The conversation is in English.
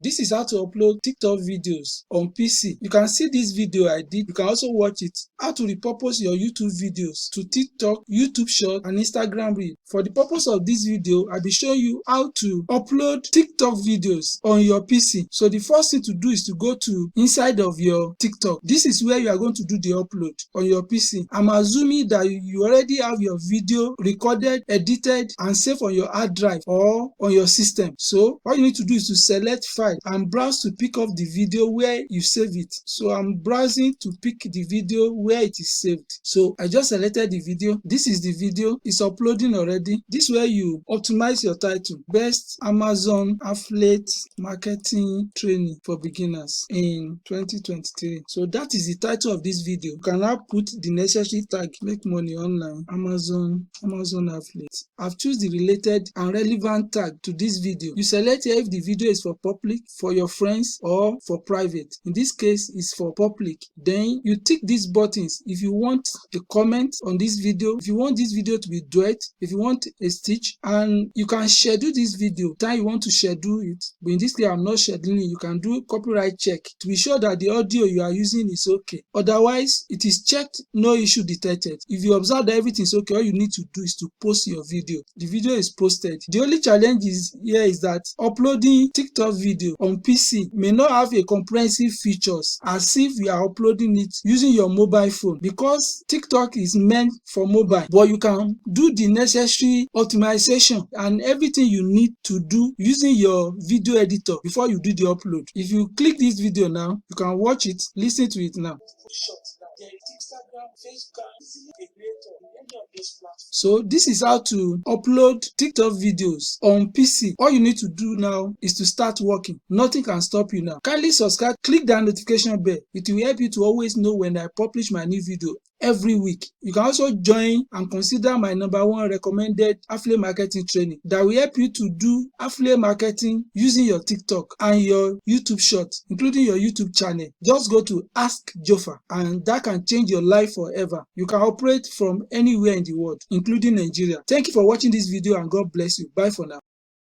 This is how to upload TikTok videos on PC. You can see this video I did. You can also watch it. How to repurpose your YouTube videos to TikTok, YouTube Short, and Instagram Reel. For the purpose of this video, I'll be showing you how to upload TikTok videos on your PC. So the first thing to do is to go to inside of your TikTok. This is where you are going to do the upload on your PC. I'm assuming that you already have your video recorded, edited, and saved on your hard drive or on your system. So all you need to do is to select file and browse to pick up the video where you save it. So I'm browsing to pick the video where it is saved. So I just selected the video. This is the video. It's uploading already. This is where you optimize your title. Best Amazon Affiliate Marketing Training for Beginners in 2023. So that is the title of this video. You can now put the necessary tag, make money online, Amazon Affiliate. I've chosen the related and relevant tag to this video. You select here if the video is for public, for your friends, or for private. In this case, it's for public. Then you tick these buttons if you want a comment on this video, if you want this video to be duet, if you want a stitch, and you can schedule this video time you want to schedule it. But in this case, I'm not scheduling. You can do copyright check to be sure that the audio you are using is okay. Otherwise, it is checked, no issue detected. If you observe that everything is okay, all you need to do is to post your video. The video is posted. The only challenge here is that uploading TikTok video on PC may not have a comprehensive features as if you are uploading it using your mobile phone, because TikTok is meant for mobile, but you can do the necessary optimization and everything you need to do using your video editor before you do the upload. If you click this video now, you can watch it, listen to it now. So this is how to upload TikTok videos on PC. All you need to do now is to start working. Nothing can stop you now. Kindly subscribe, click that notification bell. It will help you to always know when I publish my new video every week. You can also join and consider my #1 recommended affiliate marketing training that will help you to do affiliate marketing using your TikTok and your YouTube Short, including your YouTube channel. Just go to Ask JOFA and that can change your life forever. You can operate from anywhere in the world, including Nigeria. Thank you for watching this video and God bless you. Bye for now.